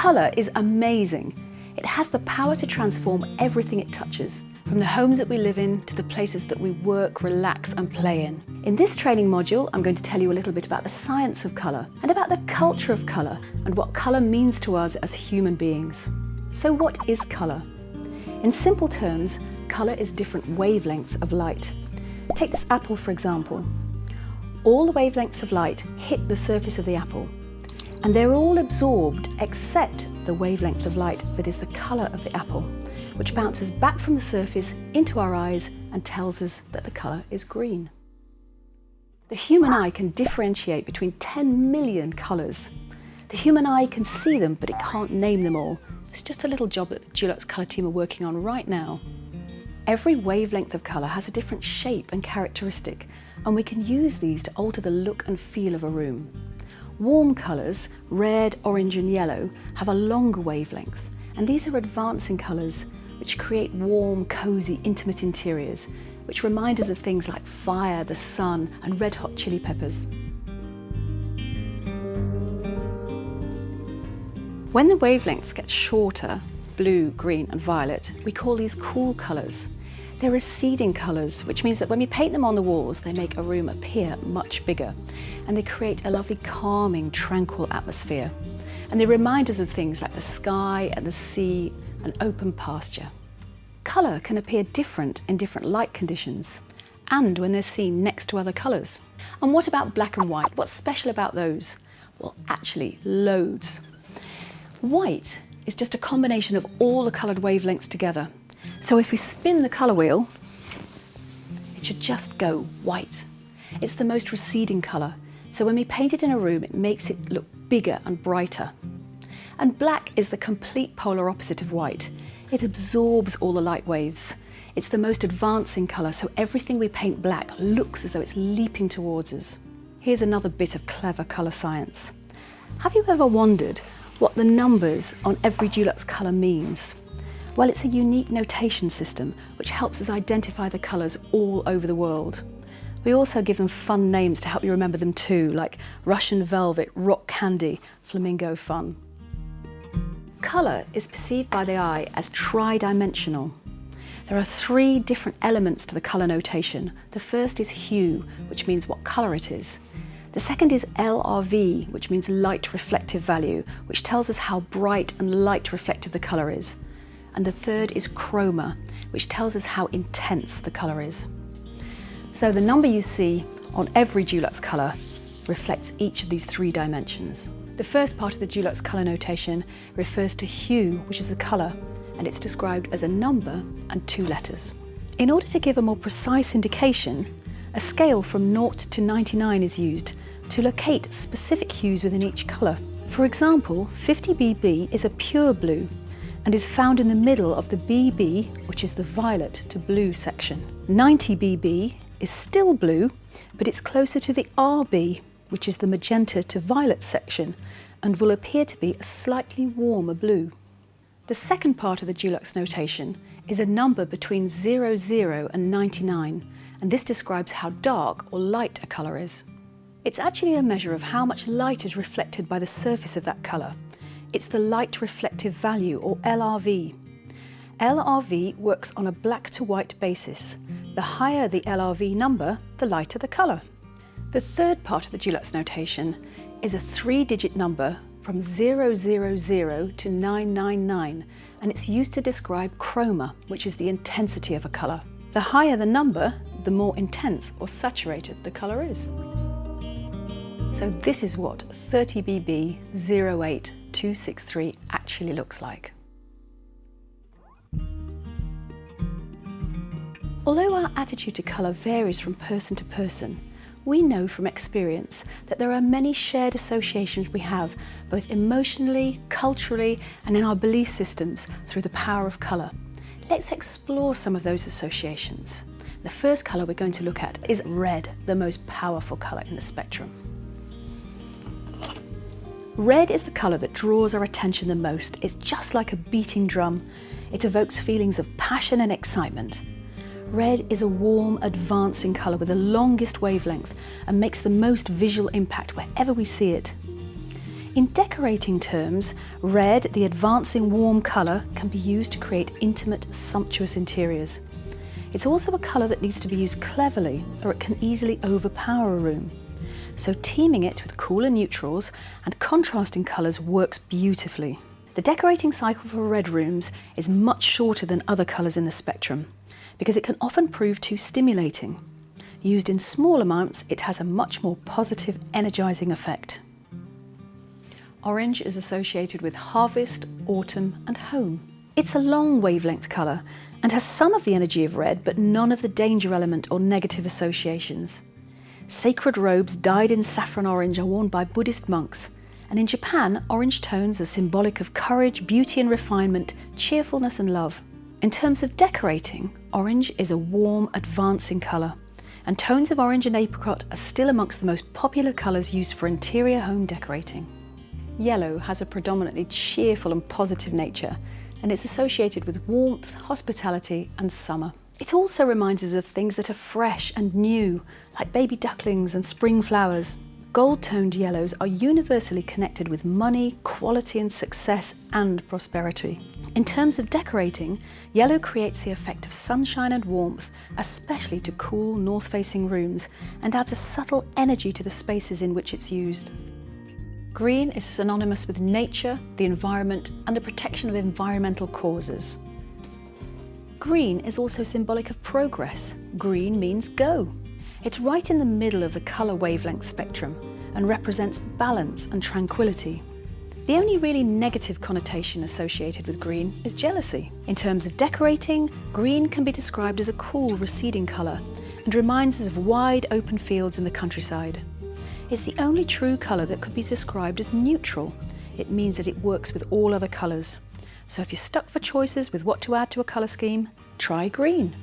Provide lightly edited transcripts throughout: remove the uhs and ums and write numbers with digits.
Colour is amazing. It has the power to transform everything it touches, from the homes that we live in to the places that we work, relax and play in. In this training module, I'm going to tell you a little bit about the science of colour and about the culture of colour and what colour means to us as human beings. So what is colour? In simple terms, colour is different wavelengths of light. Take this apple for example. All the wavelengths of light hit the surface of the apple, and they're all absorbed except the wavelength of light that is the colour of the apple, which bounces back from the surface into our eyes and tells us that the colour is green. The human eye can differentiate between 10 million colours. The human eye can see them, but it can't name them all. It's just a little job that the Dulux colour team are working on right now. Every wavelength of colour has a different shape and characteristic, and we can use these to alter the look and feel of a room. Warm colours, red, orange and yellow, have a longer wavelength, and these are advancing colours which create warm, cosy, intimate interiors, which remind us of things like fire, the sun and red hot chili peppers. When the wavelengths get shorter, blue, green and violet, we call these cool colours. They're receding colours, which means that when we paint them on the walls, they make a room appear much bigger, and they create a lovely, calming, tranquil atmosphere. And they remind us of things like the sky and the sea and open pasture. Colour can appear different in different light conditions and when they're seen next to other colours. And what about black and white? What's special about those? Well, actually, loads. White is just a combination of all the coloured wavelengths together. So if we spin the colour wheel, it should just go white. It's the most receding colour, so when we paint it in a room, it makes it look bigger and brighter. And black is the complete polar opposite of white. It absorbs all the light waves. It's the most advancing colour, so everything we paint black looks as though it's leaping towards us. Here's another bit of clever colour science. Have you ever wondered what the numbers on every Dulux colour means? Well, it's a unique notation system which helps us identify the colours all over the world. We also give them fun names to help you remember them too, like Russian velvet, rock candy, flamingo fun. Colour is perceived by the eye as tri-dimensional. There are 3 different elements to the colour notation. The first is hue, which means what colour it is. The second is LRV, which means light reflective value, which tells us how bright and light reflective the colour is. And the third is chroma, which tells us how intense the colour is. So the number you see on every Dulux colour reflects each of these 3 dimensions. The first part of the Dulux colour notation refers to hue, which is the colour, and it's described as a number and 2 letters. In order to give a more precise indication, a scale from 0 to 99 is used to locate specific hues within each colour. For example, 50 BB is a pure blue and is found in the middle of the BB, which is the violet to blue section. 90 BB is still blue, but it's closer to the RB, which is the magenta to violet section, and will appear to be a slightly warmer blue. The second part of the Dulux notation is a number between 00 and 99, and this describes how dark or light a colour is. It's actually a measure of how much light is reflected by the surface of that colour. It's the light reflective value, or LRV. LRV works on a black to white basis. The higher the LRV number, the lighter the colour. The third part of the Dulux notation is a 3-digit number from 000 to 999, and it's used to describe chroma, which is the intensity of a colour. The higher the number, the more intense or saturated the colour is. So this is what 30 BB 08263 actually looks like. Although our attitude to colour varies from person to person, we know from experience that there are many shared associations we have, both emotionally, culturally, and in our belief systems through the power of colour. Let's explore some of those associations. The first colour we're going to look at is red, the most powerful colour in the spectrum. Red is the colour that draws our attention the most. It's just like a beating drum. It evokes feelings of passion and excitement. Red is a warm, advancing colour with the longest wavelength and makes the most visual impact wherever we see it. In decorating terms, red, the advancing warm colour, can be used to create intimate, sumptuous interiors. It's also a colour that needs to be used cleverly, or it can easily overpower a room. So teaming it with cooler neutrals and contrasting colours works beautifully. The decorating cycle for red rooms is much shorter than other colours in the spectrum, because it can often prove too stimulating. Used in small amounts, it has a much more positive, energising effect. Orange is associated with harvest, autumn and home. It's a long wavelength colour and has some of the energy of red but none of the danger element or negative associations. Sacred robes dyed in saffron orange are worn by Buddhist monks, and in Japan, orange tones are symbolic of courage, beauty and refinement, cheerfulness and love. In terms of decorating, orange is a warm, advancing colour, and tones of orange and apricot are still amongst the most popular colours used for interior home decorating. Yellow has a predominantly cheerful and positive nature, and it's associated with warmth, hospitality and summer. It also reminds us of things that are fresh and new, like baby ducklings and spring flowers. Gold-toned yellows are universally connected with money, quality and success and prosperity. In terms of decorating, yellow creates the effect of sunshine and warmth, especially to cool north-facing rooms, and adds a subtle energy to the spaces in which it's used. Green is synonymous with nature, the environment and the protection of environmental causes. Green is also symbolic of progress. Green means go. It's right in the middle of the colour wavelength spectrum and represents balance and tranquility. The only really negative connotation associated with green is jealousy. In terms of decorating, green can be described as a cool, receding colour and reminds us of wide open fields in the countryside. It's the only true colour that could be described as neutral. It means that it works with all other colours. So if you're stuck for choices with what to add to a colour scheme, try green.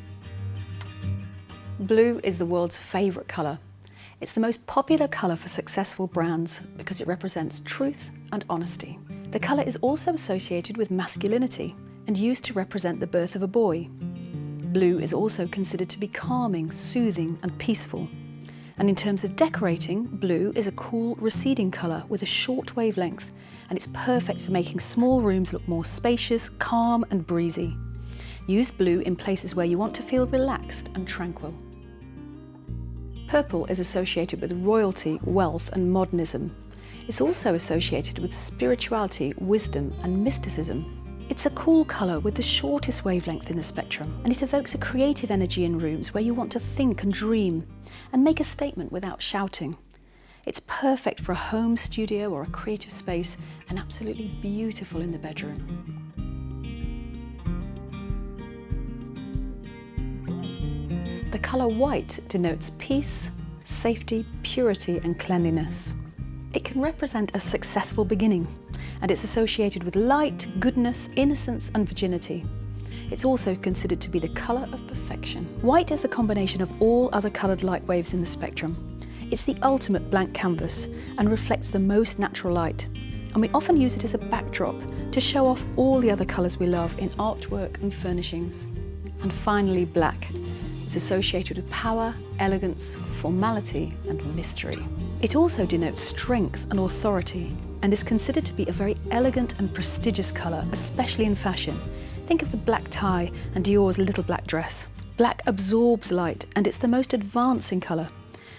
Blue is the world's favourite colour. It's the most popular colour for successful brands because it represents truth and honesty. The colour is also associated with masculinity and used to represent the birth of a boy. Blue is also considered to be calming, soothing and peaceful. And in terms of decorating, blue is a cool, receding colour with a short wavelength, and it's perfect for making small rooms look more spacious, calm and breezy. Use blue in places where you want to feel relaxed and tranquil. Purple is associated with royalty, wealth and modernism. It's also associated with spirituality, wisdom and mysticism. It's a cool colour with the shortest wavelength in the spectrum, and it evokes a creative energy in rooms where you want to think and dream and make a statement without shouting. It's perfect for a home studio or a creative space and absolutely beautiful in the bedroom. The colour white denotes peace, safety, purity and cleanliness. It can represent a successful beginning, and it's associated with light, goodness, innocence and virginity. It's also considered to be the colour of perfection. White is the combination of all other coloured light waves in the spectrum. It's the ultimate blank canvas and reflects the most natural light, and we often use it as a backdrop to show off all the other colours we love in artwork and furnishings. And finally, black. It's associated with power, elegance, formality and mystery. It also denotes strength and authority and is considered to be a very elegant and prestigious colour, especially in fashion. Think of the black tie and Dior's little black dress. Black absorbs light and it's the most advancing colour,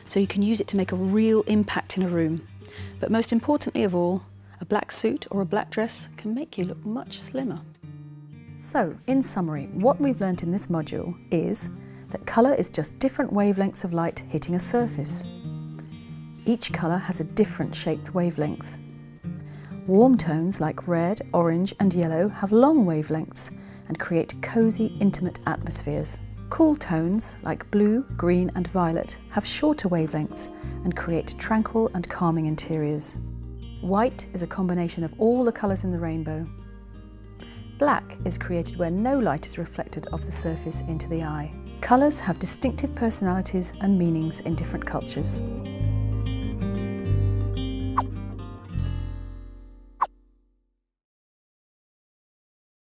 so you can use it to make a real impact in a room. But most importantly of all, a black suit or a black dress can make you look much slimmer. So, in summary, what we've learnt in this module is that colour is just different wavelengths of light hitting a surface. Each colour has a different shaped wavelength. Warm tones like red, orange and yellow have long wavelengths and create cosy, intimate atmospheres. Cool tones like blue, green and violet have shorter wavelengths and create tranquil and calming interiors. White is a combination of all the colours in the rainbow. Black is created where no light is reflected off the surface into the eye. Colours have distinctive personalities and meanings in different cultures.